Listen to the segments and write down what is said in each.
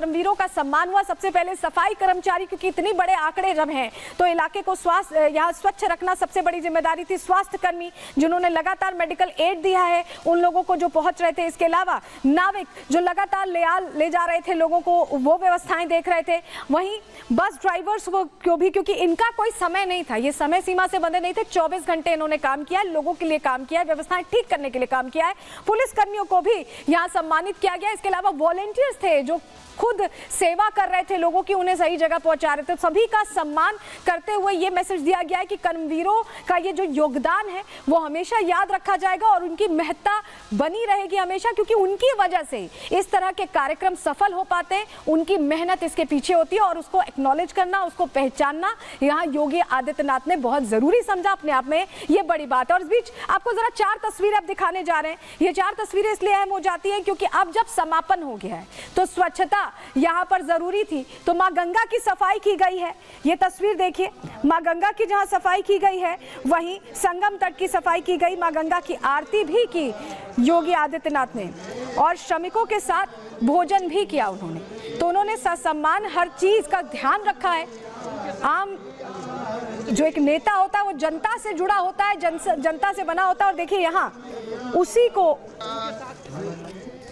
कर्मवीरों का सम्मान हुआ। सबसे पहले सफाई कर्मचारी, क्योंकि इतनी बड़े आंकड़े जब हैं तो इलाके को यहाँ स्वच्छ रखना सबसे बड़ी जिम्मेदारी थी। स्वास्थ्य कर्मी जिन्होंने लगातार मेडिकल एड दिया है उन लोगों को जो पहुंच रहे थे, इसके अलावा नाविक जो लगातार ले जा रहे थे लोगों को, वो व्यवस्थाएं देख रहे थे। वहीं बस ड्राइवर्स को भी, क्योंकि इनका कोई समय नहीं था, ये समय सीमा से बंधे नहीं थे, 24 घंटे इन्होंने काम किया, लोगों के लिए काम किया, व्यवस्थाएं ठीक करने के लिए काम किया है। पुलिस कर्मियों को भी यहाँ सम्मानित किया गया। इसके अलावा वॉलेंटियर्स थे जो खुद सेवा कर रहे थे लोगों की, उन्हें सही जगह पहुंचा रहे थे। सभी का सम्मान करते हुए ये मैसेज दिया गया है कि कर्मवीरों का ये जो योगदान है वो हमेशा याद रखा जाएगा और उनकी महत्ता बनी रहेगी हमेशा, क्योंकि उनकी वजह से इस तरह के कार्यक्रम सफल हो पाते हैं। उनकी मेहनत इसके पीछे होती है और उसको एक्नॉलेज करना, उसको पहचानना यहाँ योगी आदित्यनाथ ने बहुत जरूरी समझा। अपने आप में ये बड़ी बात है। और इस बीच आपको जरा 4 तस्वीरें अब दिखाने जा रहे हैं। ये 4 तस्वीरें इसलिए अहम हो जाती है क्योंकि अब जब समापन हो गया है तो स्वच्छता यहाँ पर जरूरी थी। तो माँ गंगा की सफाई की गई है, ये तस्वीर देखिए, माँ गंगा की जहाँ सफाई की गई है वहीं संगम तट की सफाई की गई। माँ गंगा की आरती भी की योगी आदित्यनाथ ने और श्रमिकों के साथ भोजन भी किया उन्होंने। तो उन्होंने ससम्मान हर चीज का ध्यान रखा है। आम जो एक नेता होता है वो जनता से जुड़ा होता है, जनता से बना होता है। और देखिए यहाँ उसी को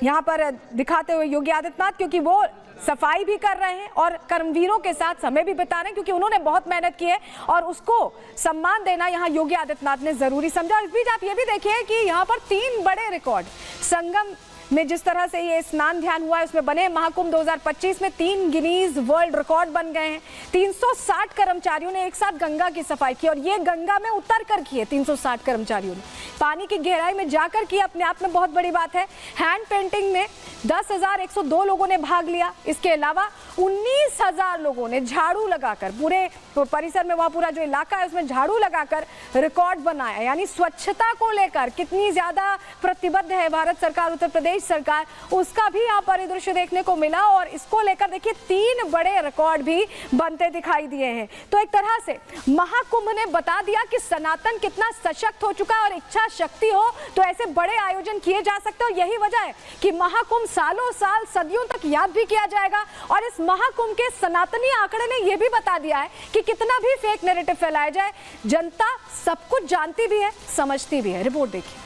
यहाँ पर दिखाते हुए योगी आदित्यनाथ, क्योंकि वो सफाई भी कर रहे हैं और कर्मवीरों के साथ समय भी बिता रहे हैं, क्योंकि उन्होंने बहुत मेहनत की है और उसको सम्मान देना यहाँ योगी आदित्यनाथ ने जरूरी समझा। इस बीच आप ये भी देखिए कि यहाँ पर 3 बड़े रिकॉर्ड संगम में जिस तरह से ये स्नान ध्यान हुआ है उसमें बने। महाकुंभ 2025 में 3 गिनीज वर्ल्ड रिकॉर्ड बन गए हैं। 360 कर्मचारियों ने एक साथ गंगा की सफाई की और ये गंगा में उतर कर की है। 360 कर्मचारियों ने पानी की गहराई में जाकर की, अपने आप में बहुत बड़ी बात है। हैंड पेंटिंग में 10,102 लोगों ने भाग लिया। इसके अलावा 19,000 लोगों ने झाड़ू लगाकर पूरे परिसर में, वहाँ पूरा जो इलाका है उसमें झाड़ू लगाकर रिकॉर्ड बनाया। यानी स्वच्छता को लेकर कितनी ज्यादा प्रतिबद्ध है भारत सरकार, उत्तर प्रदेश सरकार, उसका भी यहाँ परिदृश्य देखने को मिला। और इसको लेकर देखिए 3 बड़े रिकॉर्ड भी बनते दिखाई दिए हैं। तो एक तरह से महाकुंभ ने बता दिया कि सनातन कितना सशक्त हो चुका है और इच्छा शक्ति हो तो ऐसे बड़े आयोजन किए जा सकते हैं। यही वजह है कि महाकुंभ सालों साल सदियों तक याद भी किया जाएगा। और इस महाकुंभ के सनातनी आंकड़े ने यह भी बता दिया है कि कितना भी फेक नैरेटिव फैलाया जाए, जनता सब कुछ जानती भी है, समझती भी है। रिपोर्ट देखिए।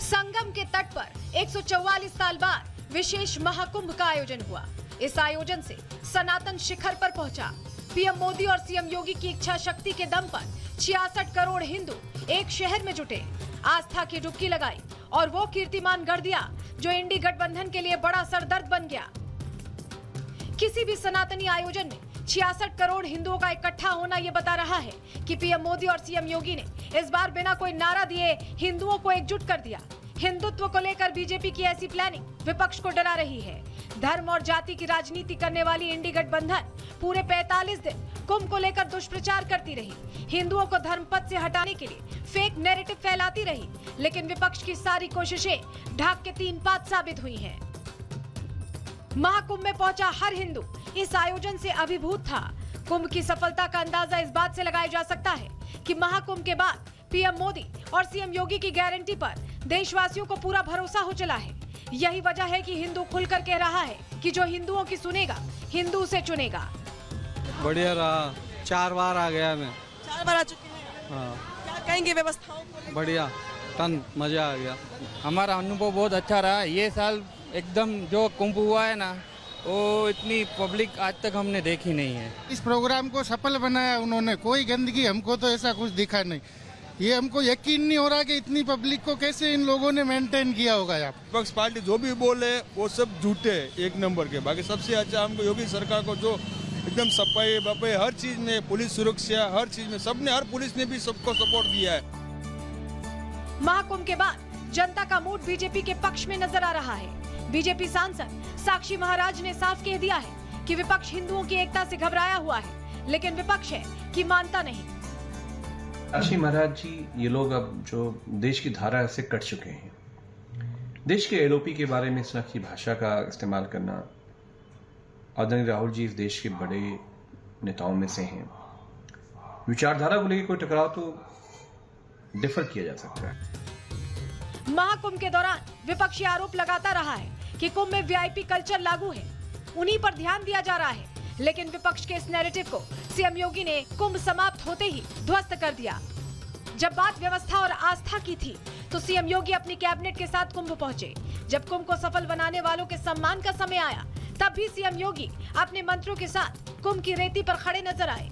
संगम के तट पर 144 साल बाद विशेष महाकुंभ का आयोजन हुआ। इस आयोजन से सनातन शिखर पर पहुंचा। पीएम मोदी और सीएम योगी की इच्छा शक्ति के दम पर 66 करोड़ हिंदू एक शहर में जुटे, आस्था की डुबकी लगाई और वो कीर्तिमान गढ़ दिया जो इंडी गठबंधन के लिए बड़ा सरदर्द बन गया। किसी भी सनातनी आयोजन में 66 करोड़ हिंदुओं का इकट्ठा होना ये बता रहा है कि पीएम मोदी और सीएम योगी ने इस बार बिना कोई नारा दिए हिंदुओं को एकजुट कर दिया। हिंदुत्व को लेकर बीजेपी की ऐसी प्लानिंग विपक्ष को डरा रही है। धर्म और जाति की राजनीति करने वाली इंडी गठबंधन पूरे 45 दिन कुंभ को लेकर दुष्प्रचार करती रही, हिंदुओं को धर्म पथ से हटाने के लिए फेक नैरेटिव फैलाती रही। लेकिन विपक्ष की सारी कोशिशें ढाक के 3 पात साबित हुई हैं। महाकुंभ में पहुंचा हर हिंदू इस आयोजन से अभिभूत था। कुंभ की सफलता का अंदाजा इस बात से लगाया जा सकता है कि महाकुंभ के बाद पीएम मोदी और सीएम योगी की गारंटी पर देशवासियों को पूरा भरोसा हो चला है। यही वजह है कि हिंदू खुलकर कह रहा है कि जो हिंदुओं की सुनेगा हिंदू से चुनेगा। बढ़िया रहा, 4 बार आ गया मैं। 4 बार आ चुके हैं। हाँ, क्या कहेंगे व्यवस्थाओं को? बढ़िया, टन मजा आ गया। हमारा अनुभव बहुत अच्छा रहा। ये साल एकदम जो कुंभ हुआ है ना, वो इतनी पब्लिक आज तक हमने देखी नहीं है। इस प्रोग्राम को सफल बनाया उन्होंने, कोई गंदगी हमको तो ऐसा कुछ दिखा नहीं। ये हमको यकीन नहीं हो रहा कि इतनी पब्लिक को कैसे इन लोगों ने मेंटेन किया होगा। यहाँ विपक्ष पार्टी जो भी बोले वो सब झूठे एक नंबर के। बाकी सबसे अच्छा हमको योगी सरकार को जो एकदम सफाई बफाई हर चीज में, पुलिस सुरक्षा हर चीज में सबने, हर पुलिस ने भी सबको सपोर्ट दिया है। महाकुंभ के बाद जनता का मूड बीजेपी के पक्ष में नजर आ रहा है। बीजेपी सांसद साक्षी महाराज ने साफ कह दिया है कि विपक्ष हिंदुओं की एकता से घबराया हुआ है, लेकिन विपक्ष है कि मानता नहीं। साक्षी महाराज जी, ये लोग अब जो देश की धारा से कट चुके हैं। देश के एलओपी के बारे में इस तरह की भाषा का इस्तेमाल करना आदरणीय राहुल जी इस देश के बड़े नेताओं में से हैं। विचारधारा को लेकर कोई टकराव तो डिफर किया जा सकता है। महाकुंभ के दौरान विपक्षी आरोप लगाता रहा है कि कुंभ में वीआईपी कल्चर लागू है, उन्हीं पर ध्यान दिया जा रहा है। लेकिन विपक्ष के इस नैरेटिव को सीएम योगी ने कुंभ समाप्त होते ही ध्वस्त कर दिया। जब बात व्यवस्था और आस्था की थी तो सीएम योगी अपनी कैबिनेट के साथ कुंभ पहुंचे। जब कुंभ को सफल बनाने वालों के सम्मान का समय आया तब भी सीएम योगी अपने मंत्रियों के साथ कुंभ की रेती पर खड़े नजर आए।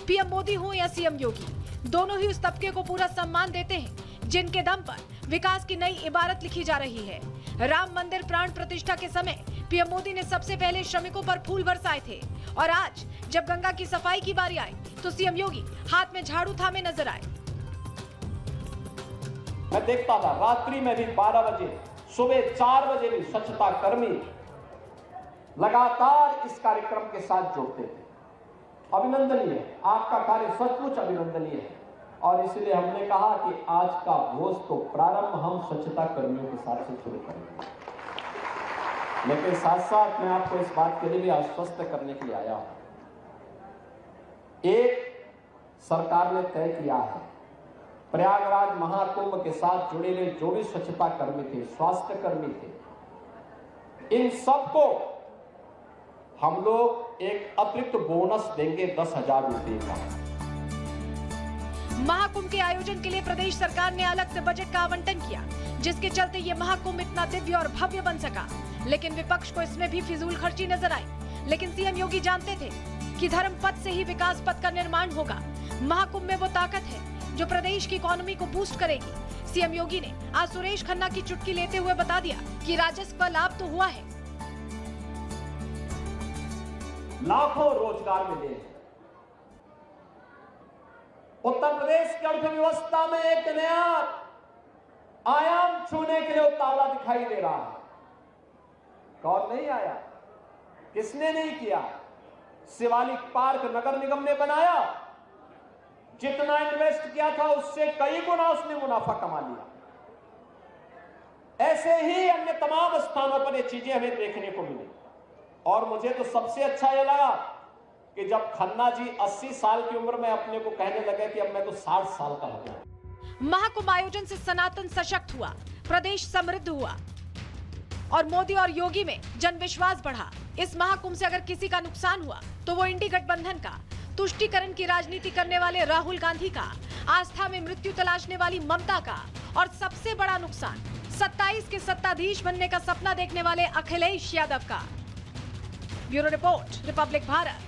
पीएम मोदी हो या सीएम योगी, दोनों ही उस तबके को पूरा सम्मान देते हैं जिनके दम पर विकास की नई इबारत लिखी जा रही है। राम मंदिर प्राण प्रतिष्ठा के समय पीएम मोदी ने सबसे पहले श्रमिकों पर फूल बरसाए थे और आज जब गंगा की सफाई की बारी आई तो सीएम योगी हाथ में झाड़ू थामे नजर आए। मैं देखता था रात्रि में भी 12 बजे, सुबह 4 बजे भी स्वच्छता कर्मी लगातार इस कार्यक्रम के साथ जुड़ते थे। अभिनंदनीय है, आपका कार्य सचमुच अभिनंदनीय है और इसलिए हमने कहा कि आज का भोज तो प्रारंभ हम स्वच्छता कर्मियों के साथ से शुरू करेंगे। लेकिन साथ साथ मैं आपको इस बात के लिए भी आश्वस्त करने के लिए आया हूं। एक सरकार ने तय किया है, प्रयागराज महाकुंभ के साथ जुड़े हुए जो भी स्वच्छता कर्मी थे, स्वास्थ्य कर्मी थे, इन सबको हम लोग एक अतिरिक्त बोनस देंगे 10,000 रुपए का। महाकुंभ के आयोजन के लिए प्रदेश सरकार ने अलग से बजट का आवंटन किया, जिसके चलते ये महाकुंभ इतना दिव्य और भव्य बन सका। लेकिन विपक्ष को इसमें भी फिजूल खर्ची नजर आई। लेकिन सीएम योगी जानते थे कि धर्म पथ से ही विकास पथ का निर्माण होगा। महाकुंभ में वो ताकत है जो प्रदेश की इकोनॉमी को बूस्ट करेगी। सीएम योगी ने आज सुरेश खन्ना की चुटकी लेते हुए बता दिया कि राजस्व का लाभ तो हुआ है, लाखों रोजगार मिले। उत्तर प्रदेश की अर्थव्यवस्था में एक नया आयाम छूने के लिए उतावला दिखाई दे रहा है। कौन नहीं आया, किसने नहीं किया? शिवालिक पार्क नगर निगम ने बनाया, जितना इन्वेस्ट किया था उससे कई गुना उसने मुनाफा कमा लिया। ऐसे ही अन्य तमाम स्थानों पर ये चीजें हमें देखने को मिली। और मुझे तो सबसे अच्छा यह लगा कि जब खन्ना जी 80 साल की उम्र में अपने को कहने लगे कि अब मैं तो 60 साल का हो गया। महाकुंभ आयोजन से सनातन सशक्त हुआ, प्रदेश समृद्ध हुआ और मोदी और योगी में जन विश्वास बढ़ा। इस महाकुंभ से अगर किसी का नुकसान हुआ तो वो इंडी गठबंधन का, तुष्टीकरण की राजनीति करने वाले राहुल गांधी का, आस्था में मृत्यु तलाशने वाली ममता का और सबसे बड़ा नुकसान 27 के सत्ताधीश बनने का सपना देखने वाले अखिलेश यादव का। Bureau report, Republic Bharat.